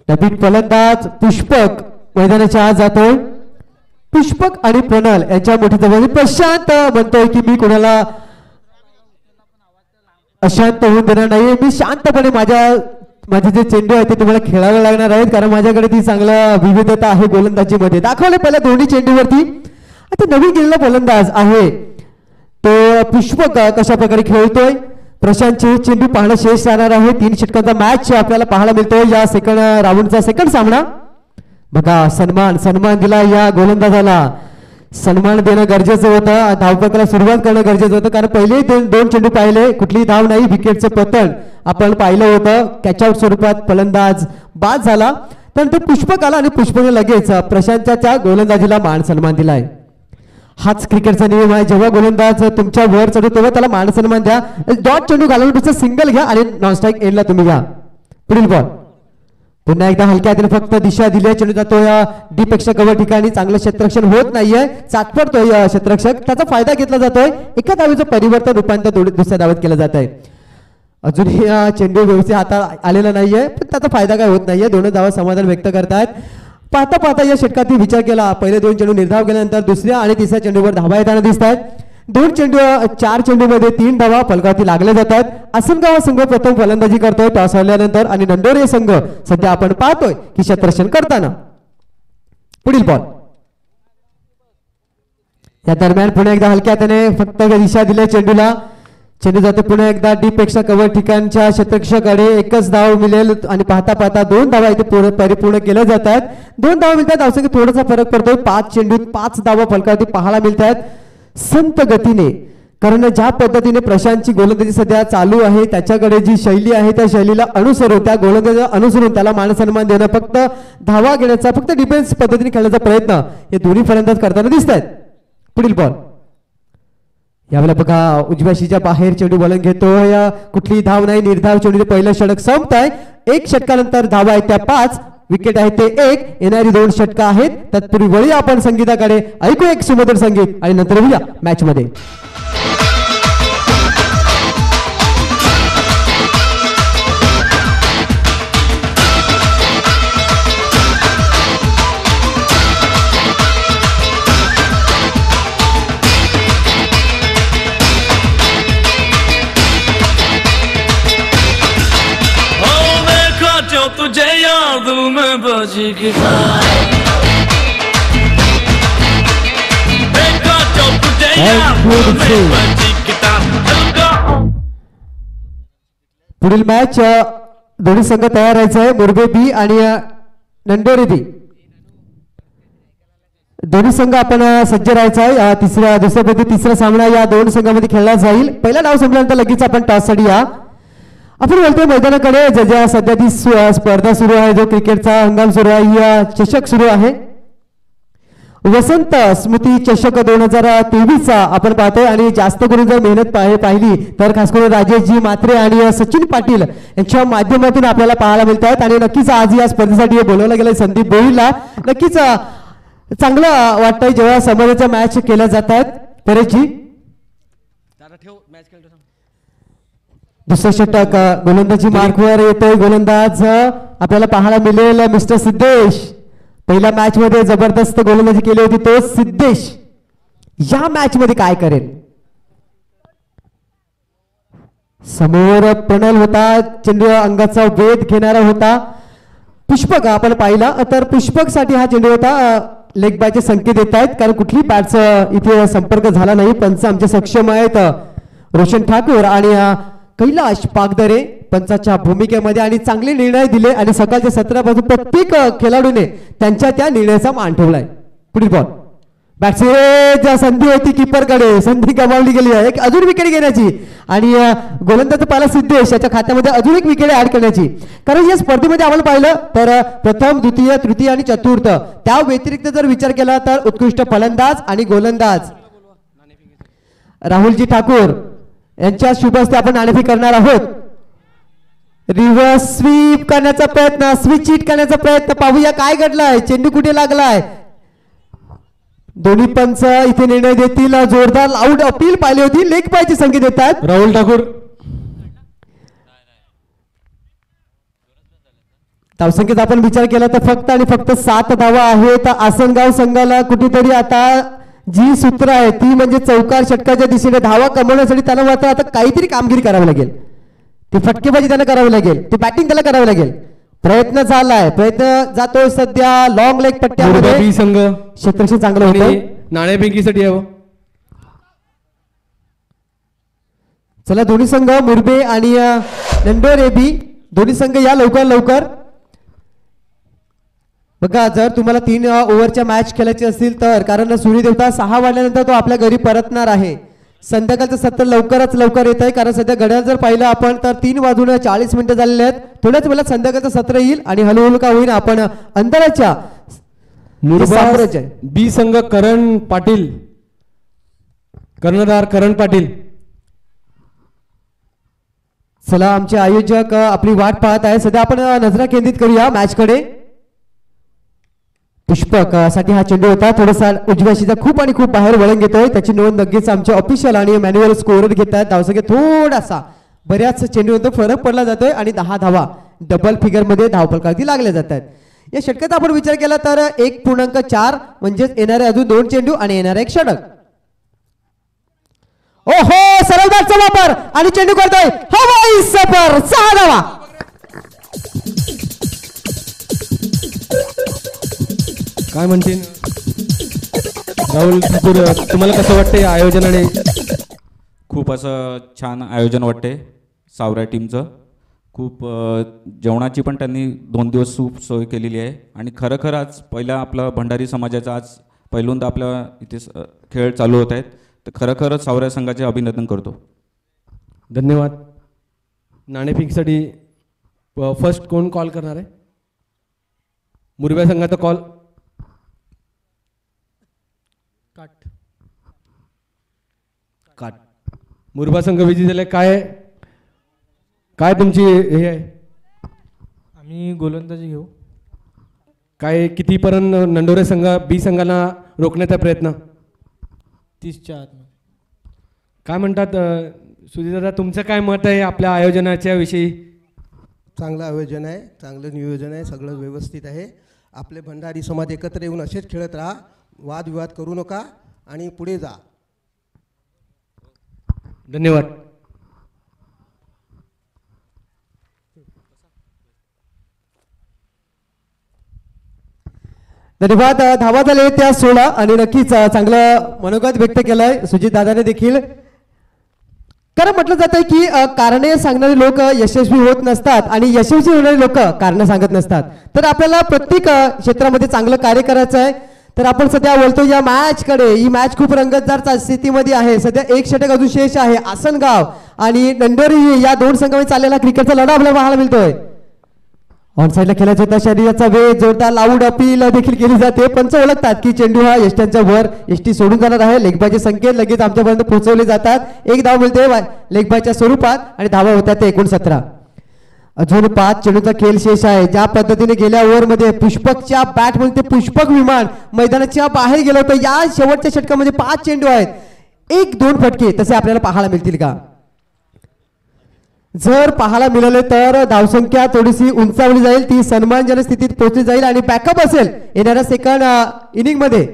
नवीन फलंदाज पुष्पक मैदानाच्या आत जातोय. पुष्पक आणि प्रणाल यांच्या मोठी जवळ प्रशांत म्हणतोय की मी कोणाला अशांत होऊन देणार नाही. मी शांतपणे माझे जे चेंडू आहेत ते तुम्हाला खेळावे लागणार आहेत, कारण माझ्याकडे ती चांगला विविधता आहे गोलंदाजीमध्ये. दाखवले पहिल्या दोन्ही चेंडूवरती. आता नवीन गेलेला फलंदाज आहे तो पुष्पक कशा प्रकारे खेळतोय. प्रशांतचे चेंडू पाहणं शेष राहणार आहे. 3 षटकांचा मॅच आपल्याला पाहायला मिळतोय या सेकंड राऊंडचा सेकंड सामना. बघा सन्मान दिला या गोलंदाजाला. सन्मान देणं गरजेचं होतं. धावपकाला सुरुवात करणं गरजेचं होतं, कारण पहिले दोन चेंडू पाहिले कुठलीही धाव नाही. विकेटचं पतन आपण पाहिलं होतं. कॅचआउट स्वरूपात फलंदाज बाद झाला. त्यानंतर पुष्पक आला आणि पुष्पकने लगेच प्रशांतच्या गोलंदाजीला मान सन्मान दिलाय. हाच क्रिकेटचा नियम आहे. जेव्हा गोलंदाज तुमच्या वर चढू तेव्हा त्याला मान सन्मान द्या. डॉट चेंडू घालवण्यापेक्षा सिंगल घ्या आणि नॉन स्ट्राईक एंडला तुम्ही घ्या. पुढील बॉल पुन्हा एकदा हलक्या हाताने फक्त दिशा दिली. चेंडू जातोय डी पेक्षा कव्हर ठिकाणी. चांगलं क्षेत्ररक्षण होत नाहीये. चाचपडतोय क्षेत्ररक्षक. त्याचा फायदा घेतला जातोय. एका धावेचं परिवर्तन रूपांतर दुसऱ्या धावेत केलं जात आहे. अजूनही चेंडू व्यवस्थित हातात आलेला नाहीये, पण त्याचा फायदा काय होत नाहीये. दोन धावा समाधान व्यक्त करतायत. पाहता या षटकात विचार केला. पहिले 2 चेंडू निर्धाव केल्यानंतर दुसऱ्या आणि तिसऱ्या चेंडूवर धावा येताना दिसत आहेत. 4 चेंडूमध्ये 3 धावा फलकावरती लागल्या जातात. आसनगाव संघ प्रथम फलंदाजी करतोय टॉस हरल्यानंतर, आणि नंदोरे संघ सध्या आपण पाहतोय की क्षेत्ररक्षण करताना. पुढील बॉल या दरम्यान पुन्हा एकदा हलक्या हाताने फक्त दिशा दिल्या चेंडूला. चेंडू जातो पुन्हा एकदा डी पेक्षा कव्हर ठिकाणच्या क्षेत्ररक्षकाकडे. एकच धाव मिळेल आणि पाहता 2 धावा इथे परिपूर्ण केल्या जातात. 2 धावा मिळतात. धावसंख्येत थोडासा फरक पडतोय. 5 चेंडूत 5 धावा फलकावरती पाहायला मिळतात संत गतीने. कारण ज्या पद्धतीने प्रशांतची गोलंदाजी सध्या चालू आहे, त्याच्याकडे जी शैली आहे त्या शैलीला अनुसरून, त्या गोलंदाजीला अनुसरून त्याला मानसन्मान देणं, फक्त धावा घेण्याचा, फक्त डिफेन्स पद्धतीने खेळण्याचा प्रयत्न हे दोन्ही फलंदाज करताना दिसत आहेत. पुढील बॉल यावेळेला बघा उजव्या शीच्या बाहेर चेंडू वळण घेतोय. कुठली धाव नाही. निर्धाव चेंडू पहिलं षटक संपत आहे. 1 षटकानंतर धावा आहेत त्या 5, विकेट आहे ते 1. येणारी 2 षटकं आहेत. तत्पूर्वी वळूया आपण संगीताकडे. ऐकू एक सुमधुर संगीत आणि नंतर होऊया मॅच मध्ये. तुझे याद में बजी की देखा जो तुझे याद में बजी की पुढील मॅच दोन्ही संघ तयार राहायचे. मुरबे बी आणि नंदोरे बी दोन्ही संघ आपण सज्ज राहायचा आहे. तिसरा सामना या 2 संघांमध्ये खेळला जाईल. पहिला डाव संपल्यानंतर लगेच आपण टॉस साठी या. आपण बोलतोय मैदानाकडे. ज्या सध्या ती स्पर्धा सुरू आहे, जो क्रिकेटचा हंगाम सुरू आहे, या चषक सुरू आहे. वसंत स्मृती चषक 2023 आपण पाहतोय. आणि जास्त करून जर मेहनत पाहिली तर खास करून राजेशजी म्हात्रे आणि सचिन पाटील यांच्या माध्यमातून आपल्याला पाहायला मिळत आहेत. आणि नक्कीच आज या स्पर्धेसाठी बोलवलं गेलं संदीप भोईरला. नक्कीच चांगलं वाटतंय जेव्हा समोरच्या मॅच केल्या जातात. परेशजी दुसरं षटक गोलंदाजी मार्कवर येतोय. गोलंदाज आपल्याला पाहायला मिळेल मिस्टर सिद्धेश. पहिल्या मॅच मध्ये जबरदस्त गोलंदाजी केली होती तो सिद्धेश. या मॅच मध्ये काय करेल? समोर प्रणल होता. चेंडू अंगाचा वेध घेणारा होता. पुष्पक आपण पाहिला तर पुष्पक साठी हा चेंडू होता. लेग बायचे संकेत येत आहेत, कारण कुठली बॅट्स इथे संपर्क झाला नाही. पंच आमचे सक्षम आहेत. रोशन ठाकूर आणि कैलाश पागदरे पंचाच्या भूमिकेमध्ये आणि चांगले निर्णय दिले. आणि सकाळच्या 17 पासून प्रत्येक खेळाडूने त्यांच्या त्या निर्णयाचा मान ठेवलाय. पुढील बॉल बॅट्समॅन संधी होती कीपरकडे. संधी गमावली गेली आहे. एक अजून विकेट घेण्याची आणि गोलंदाज पाहिला सिद्धेश याच्या खात्यामध्ये अजून एक विकेट ऍड करण्याची. कारण या स्पर्धेमध्ये आपण पाहिलं तर प्रथम, द्वितीय, तृतीय आणि चतुर्थ त्या व्यतिरिक्त जर विचार केला तर उत्कृष्ट फलंदाज आणि गोलंदाज राहुलजी ठाकूर यांच्या शुभ हस्ते आपण नाणेफेक करणार आहोत. रिव्हर्स स्वीप करण्याचा प्रयत्न, स्विच हिट करण्याचा प्रयत्न. पाहूया काय घडलाय. चेंडू कुठे लागलाय. दोन्ही पंच इथे निर्णय देतील. जोरदार लाऊड अपील पाहिली होती. लेग पायची संकेत देतात. राहुल ठाकूर धावसंख्येचा आपण विचार केला तर फक्त आणि फक्त 7 धावा आहेत. आसनगाव संघाला कुठेतरी आता जी सूत्र आहे ती म्हणजे चौकार षटकाच्या दिशेने धावा कमवण्यासाठी त्याला मात्र आता काहीतरी कामगिरी करावी लागेल. ती फटकेबाजी त्याला करावी लागेल, ती बॅटिंग त्याला करावी लागेल. प्रयत्न झालाय, प्रयत्न जातोय सध्या लॉंग लेग पट्ट्यामध्ये. संघ क्षेत्रक्षण चांगलं होतं. नाणेफेकीसाठी यावं. चला दोन्ही संघ मुरबे आणि नंदोरे बी दोन्ही संघ या लवकर लवकर. बघा जर तुम्हाला 3 ओव्हरच्या मॅच खेळायची असतील तर, कारण सूर्यदेवता 6 वाजल्यानंतर तो आपल्या घरी परतणार आहे. संध्याकाळचं सत्र लवकरच लवकर येत आहे, कारण सध्या घड्याळ जर पाहिलं आपण तर 3:40 झालेले आहेत. थोड्याच वेळात संध्याकाळचं सत्र येईल आणि हळूहळू का होईल आपण अंतराच्या बी संघ करण पाटील, कर्णधार करण पाटील. चला आमचे आयोजक आपली वाट पाहत आहे. सध्या आपण नजरा केंद्रित करूया मॅच कडे. पुष्पक साठी हा चेंडू होता, थोडासा उजव्या शीचा खूप आणि खूप बाहेर वळण घेतोय. त्याची नोंद नक्कीच आमचे ऑफिशियल आणि मॅन्युअल स्कोअर घेतात. धावसंख्या थोडासा बऱ्याच चेंडू फरक पडला जातोय आणि 10 धावा डबल फिगर मध्ये धावफलकावरती लागल्या जातात. या षटकाचा आपण विचार केला तर 1.4 म्हणजेच येणारे अजून 2 चेंडू आणि येणारे 1 षटक. ओहो सरळ बॅटचा वापर आणि चेंडू करतोय हवाई सफर. 6 धावा. काय म्हणतील राहुल ठाकूर, तुम्हाला कसं वाटतंय आयोजनाने? खूप असं छान आयोजन वाटते सावरा टीमचं. खूप जेवणाची पण त्यांनी 2 दिवस खूप सोय केलेली आहे. आणि खरं आज पहिला आपला भंडारी समाजाचा आज पहिल्यांदा आपल्या इथे खेळ चालू होत आहेत. तर खरंच सावरा संघाचे अभिनंदन करतो. धन्यवाद. नाणेफेकीसाठी फर्स्ट कोण कॉल करणार आहे? मुरब्या संघाचा कॉल. काट. मुरबा संघ विजयी झाले. काय तुमची हे आहे? आम्ही गोलंदाजी घेऊ. काय कितीपर्यंत नंदोरे संघ बी संघाला रोखण्याचा प्रयत्न? 30च्या आतमध्ये. काय म्हणतात सुधीर दादा, तुमचं काय मत आहे आपल्या आयोजनाच्या विषयी? चांगलं आयोजन आहे, चांगलं नियोजन आहे, सगळं व्यवस्थित आहे. आपले भंडारी समाज एकत्र येऊन असेच खेळत राहा, वादविवाद करू नका आणि पुढे जा. धन्यवाद. धन्यवाद. धावा झाले त्या 16 आणि नक्कीच चांगलं मनोगत व्यक्त केलंय सुजित दादाने देखील. कारण म्हटलं जातं की कारणे सांगणारे लोक यशस्वी होत नसतात आणि यशस्वी होणारे लोक कारण सांगत नसतात. तर आपल्याला प्रत्येक क्षेत्रामध्ये चांगलं कार्य करायचं आहे. तर आपण सध्या बोलतो या मॅच कडे. ही मॅच खूप रंगतदार स्थितीमध्ये आहे. सध्या 1 षटक अजून शेष आहे. आसनगाव आणि नंदोरी या 2 संघांमध्ये चाललेला क्रिकेटचा लढा आपल्याला पाहायला मिळतोय. ऑन साईडला खेळायचा होता, शरीराचा वेग जोरदार लाऊड अपील देखील केली जाते. पंच ओळखतात की चेंडू हा यष्ट्यांच्या वर यष्टी सोडून जाणार आहे. लेगबायचे संकेत लगेच आमच्यापर्यंत पोहोचवले जातात. 1 धाव मिळते लेगबायच्या स्वरूपात आणि धावा होतात ते 69. अजून 5 चेंडूचा खेळ शेष आहे. ज्या पद्धतीने गेल्या ओव्हर मध्ये पुष्पकच्या बॅट मध्ये पुष्पक विमान मैदानाच्या बाहेर गेलं होतं. या शेवटच्या षटकामध्ये 5 चेंडू आहेत, 1-2 फटके तसे आपल्याला पाहायला मिळतील का? जर पाहायला मिळाले तर धावसंख्या थोडीशी उंचावली जाईल, ती सन्मानजनक स्थितीत पोहोचली जाईल आणि बॅकअप असेल येणाऱ्या सेकंड इनिंग मध्ये.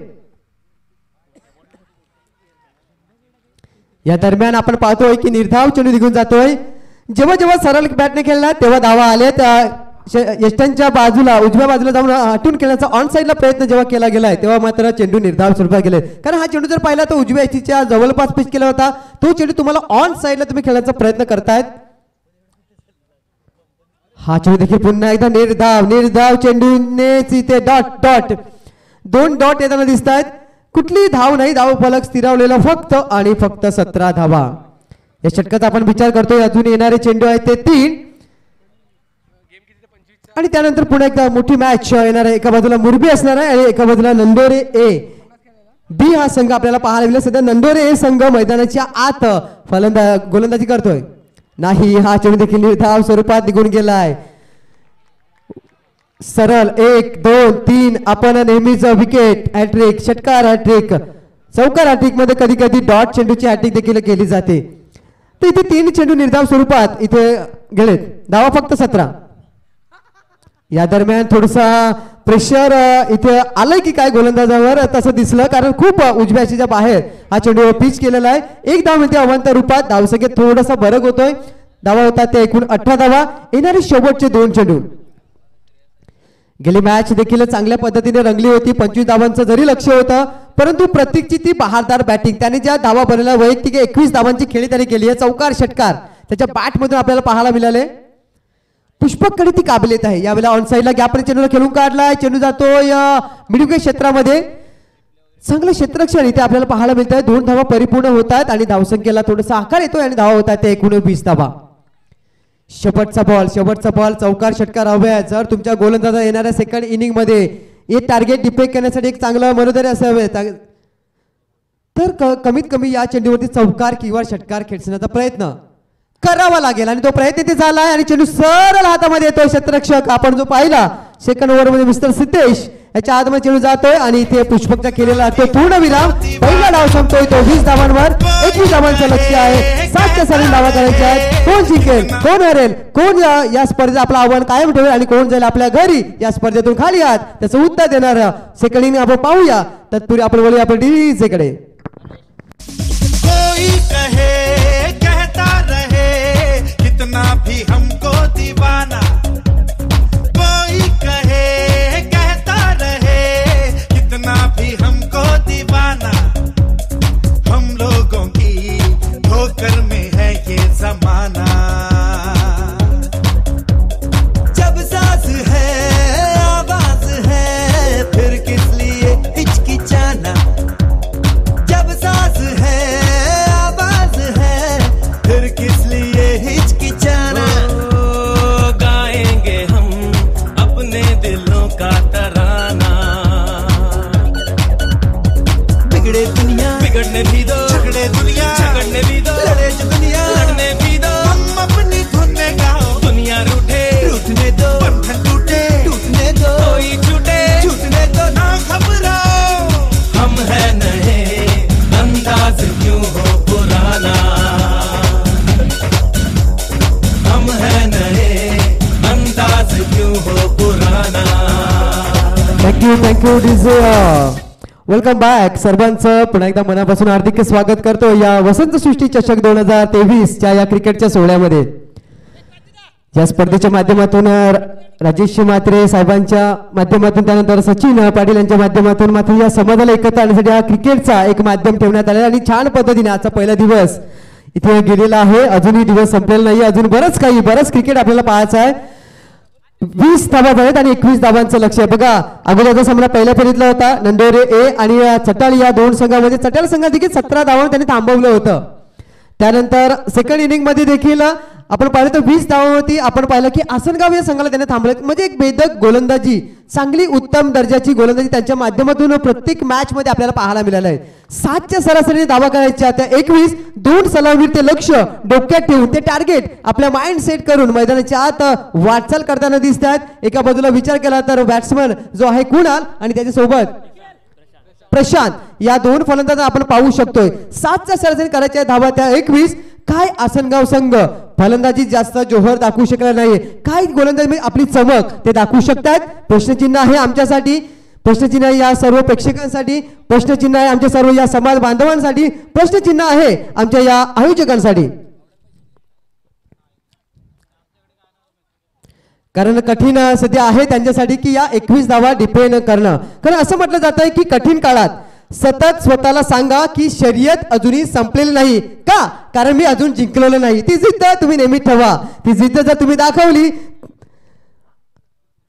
या दरम्यान आपण पाहतोय की निर्धाव चेंडू निघून जातोय. जेव्हा जेव्हा सरळ बॅटने खेळला तेव्हा धावा आल्यात. यष्टांच्या बाजूला उजव्या बाजूला जाऊन हटून खेळण्याचा ऑन साईडला प्रयत्न जेव्हा केला गेलाय तेव्हा मात्र चेंडू निर्धाव स्वरूपात गेले. कारण हा चेंडू जर पाहिला तर उजव्या यष्टीच्या जवळपास पिच केला होता. तो चेंडू तुम्हाला ऑन साईडला तुम्ही खेळण्याचा प्रयत्न करतायत. हा चेंडू देखील पुन्हा एकदा निर्धाव चेंडूने इथे डॉट 2 डॉट येताना दिसत आहेत. कुठली धाव नाही, धाव फलक स्थिरावलेला फक्त आणि फक्त 17 धावा. या षटकाचा आपण विचार करतोय. अजून येणारे चेंडू आहेत ते 3 आणि त्यानंतर पुन्हा एकदा मोठी मॅच येणार आहे. एका बाजूला मुरबी असणार आहे आणि एका बाजूला नंदोरे ए बी हा संघ आपल्याला पाहायला मिळेल. सध्या नंदोरे ए संघ मैदानाच्या आत गोलंदाजी करतोय. नाही, हा चेंडू देखील निर्धाव स्वरूपात निघून गेलाय. सरळ 1 2 3 आपण नेहमीच विकेट हॅट्रिक, षटकार हॅट्रिक, चौकार हॅट्रिक मध्ये कधी कधी डॉट चेंडूची हॅट्रिक देखील केली जाते. तर इथे 3 चेंडू निर्धाव स्वरूपात इथे गेलेत. धावा फक्त 17. या दरम्यान थोडसा प्रेशर इथे आलंय की काय गोलंदाजावर तसं दिसलं, कारण खूप उजव्या अशीच्या बाहेर हा चेंडू पिच केलेला आहे. एक धाव मिळते अवांतर रूपात. धावसंख्येत थोडासा फरक होतोय. धावा होतात ते एकूण 18 धावा. येणारे शेवटचे 2 चेंडू. गेली मॅच देखील चांगल्या पद्धतीने रंगली होती. 25 धावांचं जरी लक्ष होतं, परंतु प्रत्येकची ती बहारदार बॅटिंग. त्याने ज्या धावा बनवल्या वैयक्तिक 21 धावांची खेळी त्याने केली आहे. चौकार षटकार त्याच्या बॅटमधून आपल्याला पाहायला मिळाले. पुष्पककडे ती काबिलियत आहे. यावेळेला ऑन साईडला गॅपने चेंडूला खेळून काढलाय. चेंडू जातोय मिडविकेट क्षेत्रामध्ये. चांगलं क्षेत्ररक्षण इथे आपल्याला पाहायला मिळत आहे. 2 धावा परिपूर्ण होतात आणि धावसंख्येला थोडासा आकार येतोय आणि धावा होतात ते एकूण 20 धावा. शेवटचा बॉल चौकार षटकार हवे. जर तुमच्या गोलंदाजा येणाऱ्या सेकंड इनिंग मध्ये हे टार्गेट डिफेक्ट करण्यासाठी एक चांगलं मनोधैर्य असावे, तर कमीत कमी या चेंडूवरती चौकार किंवा षटकार खेचण्याचा प्रयत्न करावा लागेल. आणि तो प्रयत्न ते झालाय आणि चेंडू सरळ हातामध्ये येतोय. क्षेत्ररक्षक आपण जो पाहिला सेकंड ओव्हर मध्ये मिस्टर सिद्धेश याच्या आतमध्ये चेंडू जातोय आणि इथे पुष्पकचा केलेला तो पूर्ण विराम. पहिला डाव संपतोय तो 20 धावांवर. 21 धावांचं लक्ष आहे. 7च्या साली धावा करायच्या आहेत. कोण जिंकेल, कोण हरेल, कोण या स्पर्धेत आपलं आव्हान कायम ठेवेल आणि कोण जाईल आपल्या घरी या स्पर्धेतून खाली आहात त्याचं उत्तर देणार सेकंड इनिंग आपण पाहूया. तत्पूर्वी आपण बोलूया आपण डीजेकडे. कोई कहे कहता रहे कितना भी हमको दीवाना, कोई कहे कहता रहे कितना भी हमको दीवाना, हम लोगों की ठोकर में है ये जमाना. जब साज है आवाज है फिर किस लिए हिचकिचाना, जब साज है आवाज है फिर किस लिए हिचकिचाना. गाएंगे हम अपने दिलों का तराना. बिगड़े दुनिया बिगड़ने भी दो, झगड़े दुनिया झगड़ने भी दो, लड़े जो दुनिया लड़ने भी दो. हम अपनी धुन में गाओ, दुनिया रूठे रूठने दो, बंधन टूटे टूटने दो, कोई छूटे छूटने दो. ना घबराओ हम है नए, अंदाज क्यों हो पुराना. हम है नए, अंदाज क्यों हो पुराना. Thank you DJ. Welcome back. सर्वांचं पुन्हा एकदा मनापासून हार्दिक स्वागत करतो या वसंत सृष्टी चषक 2023 च्या या क्रिकेटच्या सोहळ्यामध्ये. या स्पर्धेच्या माध्यमातून राजेश म्हात्रे साहेबांच्या माध्यमातून, त्यानंतर सचिन पाटील यांच्या माध्यमातून मात्र या समाजाला एकत्र आणण्यासाठी हा क्रिकेटचा एक माध्यम ठेवण्यात आलेला आणि छान पद्धतीने आजचा पहिला दिवस इथे गेलेला आहे. अजूनही दिवस संपलेला नाही. अजून बरंच क्रिकेट आपल्याला पाहायचं आहे. 20 धावा आहेत आणि 21 धावांचं लक्ष आहे. बघा अगोदरचा सामना पहिल्या फेरीतला होता. नंदोरे ए आणि चटाळी या 2 संघामध्ये चटाळ संघात देखील 17 धावांवर त्यांनी थांबवलं होतं. त्यानंतर सेकंड इनिंग मध्ये देखील आपण पाहिलं तर 20 धावांवरती आपण पाहिलं की आसनगाव या संघाला त्यांनी थांबवलं. म्हणजे एक भेदक गोलंदाजी, चांगली उत्तम दर्जाची गोलंदाजी त्यांच्या माध्यमातून प्रत्येक मॅच मध्ये आपल्याला पाहायला मिळालं आहे. 7च्या सरासरीने धावा करायच्या त्या 21. 2 सलामीर ते लक्ष डोक्यात ठेवून ते टार्गेट आपल्या माइंड सेट करून मैदानाच्या आत वाटचाल करताना दिसतात. एका बाजूला विचार केला तर बॅट्समन जो आहे कुणाल आणि त्याच्यासोबत प्रशांत या 2 फलंदाजांना आपण पाहू शकतोय. 7च्या सरासरी करायच्या धावा त्या 21. काय आसनगाव संघ फलंदाजी जास्त जोहर दाखवू शकला नाही. काय गोलंदाजी आपली चमक ते दाखवू शकतात. प्रश्नचिन्ह आहे आमच्यासाठी, प्रश्नचिन्ह आहे या सर्व प्रेक्षकांसाठी, प्रश्नचिन्ह आहे आमच्या सर्व या समाज बांधवांसाठी, प्रश्नचिन्ह आहे आमच्या या आयोजकांसाठी. कारण कठीण सध्या आहे त्यांच्यासाठी की या 21 धावा डिपेंड करणं. कारण असं म्हटलं जात आहे की कठीण काळात सतत स्वतःला सांगा की शर्यत अजूनही संपलेली नाही. का? कारण मी अजून जिंकलेलं नाही. ती जिद्द तुम्ही नेहमी ठेवा. ती जिद्द जर तुम्ही दाखवली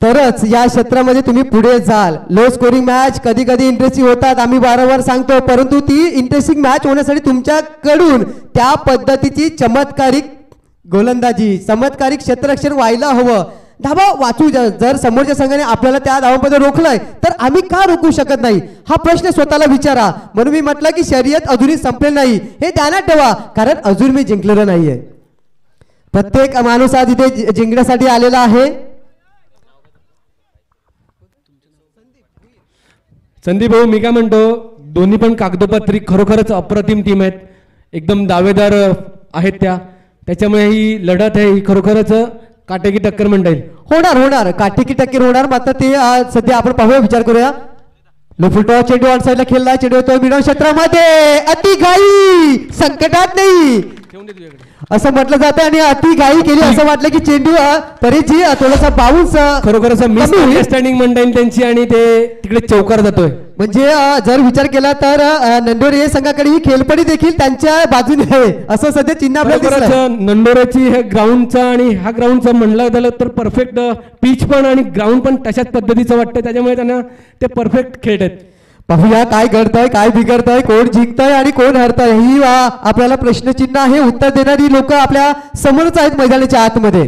तरच या क्षेत्रामध्ये तुम्ही पुढे जाल. लो स्कोरिंग मॅच कधी कधी इंटरेस्टिंग होतात, आम्ही वारंवार सांगतो, परंतु ती इंटरेस्टिंग मॅच होण्यासाठी तुमच्याकडून त्या पद्धतीची चमत्कारिक गोलंदाजी, चमत्कारिक क्षेत्ररक्षण व्हायला हवं. धावा वाचू. जर समोरच्या संघाने आपल्याला त्या धावांमध्ये रोखलंय तर आम्ही का रोखू शकत नाही हा प्रश्न स्वतःला विचारा. म्हणून मी म्हटलं की शर्यत अजूनही संपलेली नाही हे ध्यानात ठेवा, कारण अजून मी जिंकलेलो नाहीये. प्रत्येक माणूस आज इथे जिंकण्यासाठी आलेला आहे. संदीप भाऊ, मी काय म्हणतो, दोन्ही पण कागदोपत्री खरोखरच अप्रतिम टीम आहेत. एकदम दावेदार आहेत त्याच्यामुळे ही लढत आहे, ही खरोखरच काटेकी टक्कर म्हणता येईल. होणार काटेकी टक्के होणार. मात्र ते सध्या आपण पाहूया, विचार करूया. लोफुलटो चेंडू ऑन साईडला खेळला, चेंडू येतोय मिडल क्षेत्रामध्ये. अति घाई संकटात नाही असं म्हटलं जातं आणि अति घाई केली असं वाटलं की चेंडू परेजी थोडासा बाउन्स खरोखरच मिस अंडरस्टँडिंग म्हणता येईल त्यांची आणि ते तिकडे चौकार जातोय. म्हणजे जर विचार केला तर नंदोरे संघाकडे ही खेळपडी देखील त्यांच्या बाजूने आहे असं सध्या चिन्ह आपल्याला दिसतंय. नंदोऱ्याची ह्या ग्राउंडचा आणि ह्या ग्राउंडचा म्हणलं झालं तर परफेक्ट पिच पण आणि ग्राउंड पण तशाच पद्धतीचं वाटतं, त्याच्यामुळे त्यांना ते परफेक्ट खेळत आहेत. पाहूया काय घडतंय, काय बिघडतंय, कोण जिंकतंय आणि कोण हरतंय ही आपल्याला प्रश्नचिन्ह आहे. उत्तर देणारी लोक आपल्या समोरच आहेत मैदानाच्या आतमध्ये.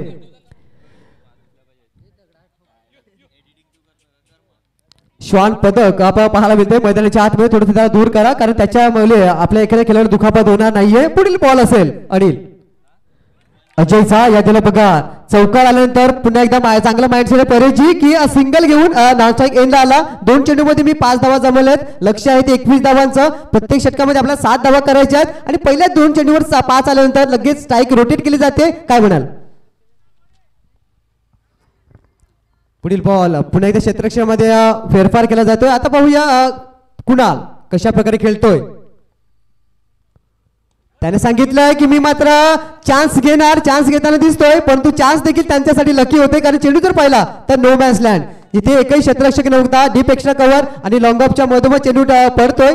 श्वान पदक आपण पाहायला मिळतंय मैदानाच्या आतमध्ये. थोडं त्याला दूर करा कारण त्याच्यामुळे आपल्या एखाद्या खेळाडू दुखापत होणार नाहीये. पुढील बॉल असेल अनिल अजयचा. या दिला बघा चौकार आल्यानंतर पुन्हा एकदा चांगला माइंडसेट परेजी की सिंगल घेऊन नॉनस्ट्राईक एंडला आला. 2 चेंडूमध्ये मी 5 धावा जमवल्यात. लक्ष आहे ते 21 धावांचं. प्रत्येक षटकामध्ये आपल्याला 7 धावा करायच्या आहेत आणि पहिल्या 2 चेंडूवर 5 आल्यानंतर लगेच स्ट्राईक रोटेट केली जाते. काय म्हणाल? पुढील बॉल पुन्हा एकदा क्षेत्ररक्षणामध्ये फेरफार केला जातोय. आता पाहूया कुणाल कशा प्रकारे खेळतोय. त्याने सांगितलंय की मी मात्र चान्स घेणार, चान्स घेताना दिसतोय, परंतु चान्स देखील त्यांच्यासाठी लकी होते कारण चेंडू जर पाहिला तर नो मॅच लँड. इथे एकही क्षेत्ररक्षक नव्हता. डीप एक्स्ट्रा कव्हर आणि लॉंग ऑफच्या मधोमध चेंडू पडतोय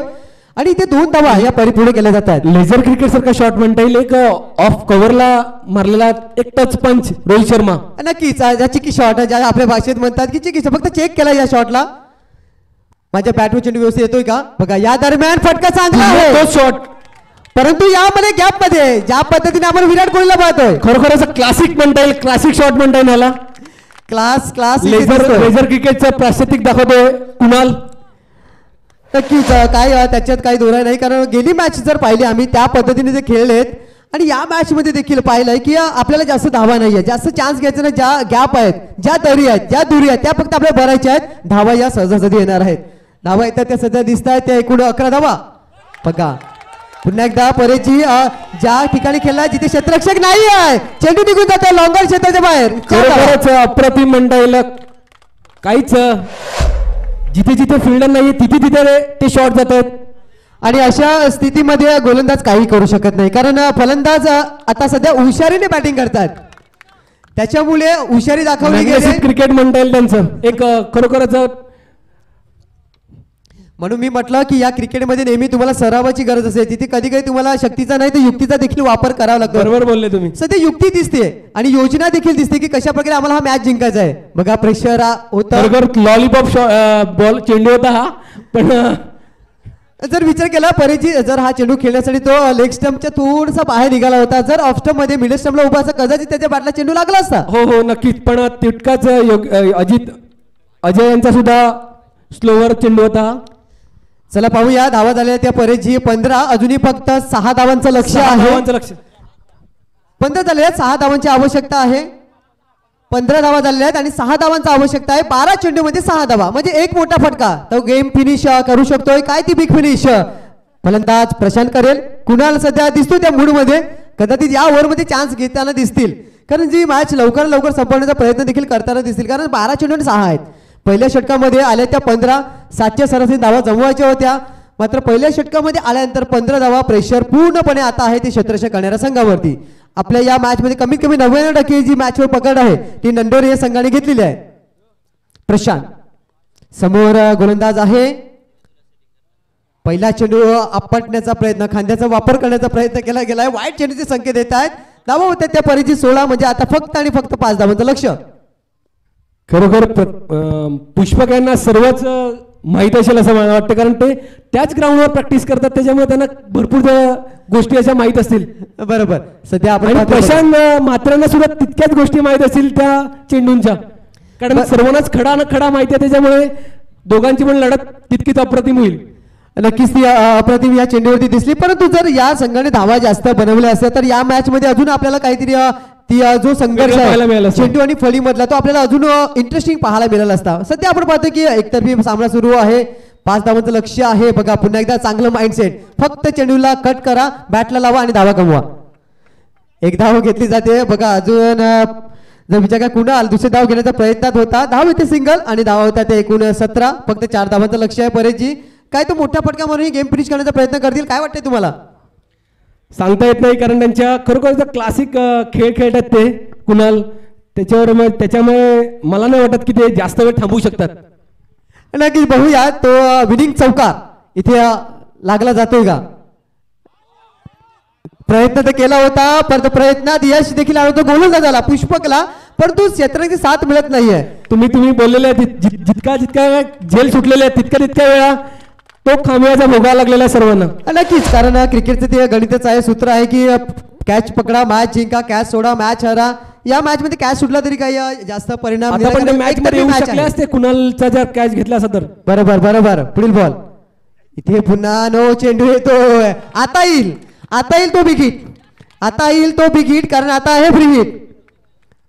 आणि इथे 2 धावा या परिपूर्ण केल्या जातात. लेझर क्रिकेट सारखा शॉट म्हणता येईल. एक ऑफ कव्हरला मारलेला एक टच पंच रोहित शर्मा. नक्कीच चिकी शॉट ज्या आपल्या भाषेत म्हणतात की चिकी. फक्त चेक केला या शॉटला. माझ्या बॅटवर चेंडू व्यवस्थित येतोय का बघा. या दरम्यान फटका चांगला आहे तो शॉट, परंतु यामध्ये गॅप मध्ये ज्या पद्धतीने आपण विराट कोहलीला पाहतोय खरोखर क्लासिक म्हणता येईल. क्लासिक शॉट म्हणता येईल याला. क्लास लेझर क्रिकेटचं प्रास्ताविक दाखवतोय कुणाल. नक्कीच काय त्याच्यात काही दोरा नाही कारण गेली मॅच जर पाहिली आम्ही त्या पद्धतीने जे खेळलेत आणि या मॅच मध्ये देखील पाहिलंय की आपल्याला जास्त धावा नाहीये, जास्त चान्स घ्यायचे ना. ज्या गॅप आहेत, ज्या दरी आहेत, ज्या दुरी आहेत त्या फक्त आपल्याला भरायच्या आहेत. धावा या सहजासहजी येणार आहेत. धावा येतात त्या सध्या दिसत आहेत. त्या एकूण 11 धावा बघा. पुन्हा एकदा परेजी ज्या ठिकाणी खेळला जिथे क्षेत्ररक्षक नाही आहे चेंडू निघून जातो लॉंगर क्षेत्राच्या बाहेर. खरोखरच अप्रतिम म्हणता येईल. काहीच जिथे जिथे फिल्डर नाहीये तिथे तिथे ते शॉट जातात आणि अशा स्थितीमध्ये गोलंदाज काही करू शकत नाही कारण फलंदाज आता सध्या हुशारीने बॅटिंग करतात. त्याच्यामुळे हुशारी दाखवली गेली. क्रिकेट म्हणता येईल त्यांचं एक खरोखरच. म्हणून मी म्हटलं की या क्रिकेटमध्ये नेहमी तुम्हाला सरावाची गरज असते. तिथे कधी कधी तुम्हाला शक्तीचा नाही तर युक्तीचा देखील वापर करावा लागतो. बरोबर बोलले तुम्ही. सध्या युक्ती दिसते आणि योजना देखील दिसते की कशा प्रकारे आम्हाला हा मॅच जिंकायचा आहे. बघा प्रेशर होता. लॉलीपॉप बॉल चेंडू होता हा. पण जर विचार केला परेजी जर हा चेंडू खेळण्यासाठी तो लेग स्टंपच्या थोडासा बाहेर निघाला होता. जर ऑफ स्टंप मध्ये मिडल स्टंपला उभा असता कदाचित त्याच्या बॅटला चेंडू लागला असता. हो नक्कीच. पण तितकाच अजय यांचा सुद्धा स्लोवर चेंडू होता. चला पाहूया धावा झाल्या त्या परेजी 15. अजूनही फक्त 6 धावांचं लक्ष आहे. 15 झालेल्या 6 धावांची आवश्यकता आहे. 15 धावा झालेल्या आहेत आणि 6 धावांची आवश्यकता आहे. 12 चेंडूमध्ये 6 धावा म्हणजे एक मोठा फटका तो गेम फिनिश करू शकतोय. काय ती बिग फिनिश फलंदाज प्रशांत करेल. कुणाल सध्या दिसतो त्या मूड मध्ये. कदाचित या ओव्हरमध्ये चान्स घेताना दिसतील कारण जी मॅच लवकर लवकर संपवण्याचा प्रयत्न देखील करताना दिसतील कारण 12 चेंडू आणि 6 आहेत. पहिल्या षटकामध्ये आल्या त्या 15 7च्या सरासरी धावा जमवायच्या होत्या. मात्र पहिल्या षटकामध्ये आल्यानंतर 15 धावा प्रेशर पूर्णपणे आता आहे ते क्षेत्ररक्षक करणाऱ्या संघावरती. आपल्या या मॅच मध्ये कमीत कमी 99% जी मॅचवर पकड आहे ती नंदोरे या संघाने घेतलेली आहे. प्रशांत समोर गोलंदाज आहे. पहिला चेंडू आपटण्याचा प्रयत्न, खांद्याचा वापर करण्याचा प्रयत्न केला गेलाय. वाईट चेंडूचे संकेत येत आहेत. धावा होत्या त्या परीची 16 म्हणजे आता फक्त आणि फक्त 5 धावांचं लक्ष. खरोखर पुष्पक यांना सर्वच माहीत असेल असं मला वाटतं कारण ते त्याच ग्राउंडवर प्रॅक्टिस करतात त्याच्यामुळे त्यांना भरपूर गोष्टी अशा माहीत असतील. बरोबर. सध्या आपण प्रशांत मात्रांना सुद्धा तितक्याच गोष्टी माहीत असतील त्या चेंडूंच्या कारण सर्वांनाच खडा न खडा माहिती आहे. त्याच्यामुळे दोघांची पण लढत तितकीच अप्रतिम होईल. नक्कीच ती अप्रतिम या चेंडूवरती दिसली. परंतु जर या संघाने धावा जास्त बनवल्या असत्या तर या मॅच मध्ये अजून आपल्याला काहीतरी ती जो संघर्ष आहे चेंडू आणि फळी मधला तो आपल्याला अजून इंटरेस्टिंग पाहायला मिळाला असता. सध्या आपण पाहतो की एकतर्फी सामना सुरू आहे. 5 धावांचं लक्ष आहे. बघा पुन्हा एकदा चांगलं माइंडसेट. फक्त चेंडूला कट करा, बॅटला लावा आणि धावा कमवा. एक धाव घेतली जाते. बघा अजून जर विचार काय कुणाल दुसरे धाव घेण्याचा प्रयत्नात होता, धाव येते सिंगल आणि धाव होता ते एकूण 17, फक्त 4 धावांचं लक्ष आहे परेशजी. काय तो मोठ्या फटका मारून ही गेम फिनिश करण्याचा प्रयत्न करतील, काय वाटतंय तुम्हाला? सांगता येत नाही, कारण त्यांच्या खरोखर क्लासिक खेळ खेळतात ते कुणाल, त्याच्यामुळे मला नाही वाटत की ते जास्त वेळ थांबवू शकतात. नक्कीच बघूया तो विनिंग चौकार इथे लागला जातोय का. प्रयत्न तर केला होता, परंतु प्रयत्नात यश देखील आलं होतं, गोलंदाज झाला पुष्पकला, परंतु क्षेत्राची साथ मिळत नाहीये. तुम्ही बोललेले जितका झेल सुटलेले आहे तितक्या वेळा तो खांब्याचा भोगावा लागलेला आहे सर्वांना. नक्कीच, कारण क्रिकेटचं ते गणितच आहे, सूत्र आहे की कॅच पकडा मॅच जिंका, कॅच सोडा मॅच हरा. या मॅच मध्ये कॅच सुटला तरी काही जास्त परिणाम मॅच मध्ये येऊ शकले असते कुणालचा जर कॅच घेतला असता तर. बरोबर पुढील बॉल इथे पुन्हा नो चेंडू येतोय. आता येईल तो बिग हिट, कारण आता आहे फ्री हिट.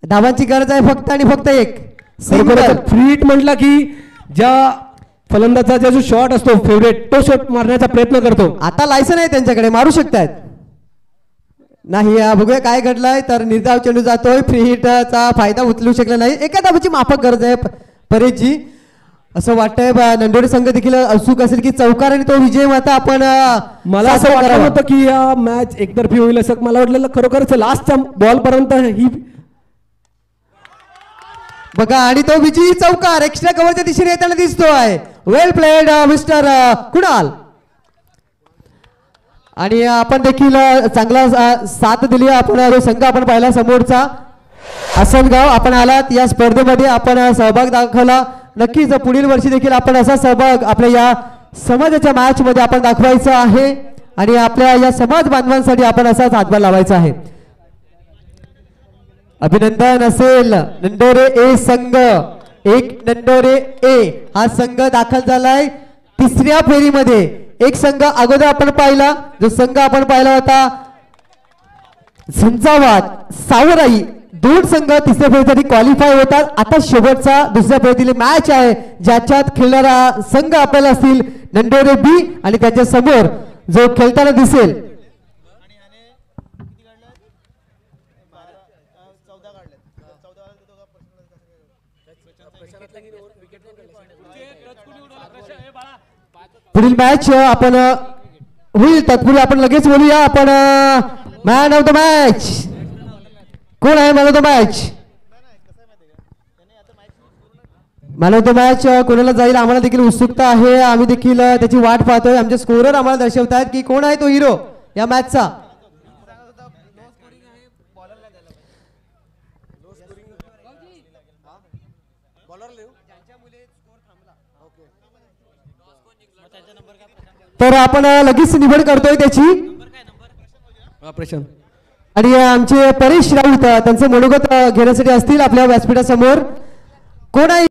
धावांची गरज आहे फक्त आणि फक्त एक. फ्री हिट म्हटला की ज्या फलंदाजाचा जो शॉट असतो फेवरेट तो शॉट मारण्याचा प्रयत्न करतो. आता लायसन आहे त्यांच्याकडे, मारू शकतायत. नाही बघूया काय घडलंय, तर निर्धाव चेंडू जातोय, फ्री हिटचा फायदा उचलू शकला नाही. एका धावाची माफक गरज आहे परेशजी. असं वाटतंय नंदोरे संघ देखील उत्सुक असेल की चौकार आणि तो विजय माता आपण. मला असं वाटलं होतं की या मॅच एकतर्फी होईल असं मला वाटलेलं, खरोखरच लास्टच्या बॉल पर्यंत ही बघा, आणि तो विजयी चौकार एक्स्ट्रा कव्हरच्या दिशेने येताना दिसतोय. वेल प्लेड मिस्टर कुणाल. आणि आपण देखील चांगला साथ दिली. आपण संघ आपण पाहिला समोरचा आसनगाव, आपण आलात या स्पर्धेमध्ये, आपण सहभाग दाखवला. नक्कीच पुढील वर्षी देखील आपण असा सहभाग आपल्या या समाजाच्या मॅच मध्ये आपण दाखवायचा आहे आणि आपल्या या समाज बांधवांसाठी आपण असाच हातभार लावायचा आहे. अभिनंदन असेल नंदोरे ए संघ, एक नंदोरे ए हा संघ दाखल झालाय तिसऱ्या फेरीमध्ये. एक संघ अगोदर आपण पाहिला, जो संघ आपण पाहिला होता झंझावात सावराई, 2 संघ तिसऱ्या फेरीसाठी क्वालिफाय होतात. आता शेवटचा दुसऱ्या फेरीतील मॅच आहे, ज्याच्यात खेळणारा संघ आपल्याला असतील नंदोरे बी आणि त्याच्या समोर जो खेळताना दिसेल पुढील मॅच आपण होईल तत्पूर्वी आपण लगेच बोलूया. आपण मॅन ऑफ द मॅच कोण आहे? Man of the match, man of the match कोणाला जाईल आम्हाला देखील उत्सुकता आहे. आम्ही देखील त्याची वाट पाहतोय. आमचे स्कोरर आम्हाला दर्शवतात की कोण आहे तो हिरो या मॅचचा. तर आपण लगेच निवड करतोय त्याची. आणि आमचे परेश राऊत त्यांचे मनोगत घेण्यासाठी असतील आपल्या व्यासपीठासमोर. कोण आहे?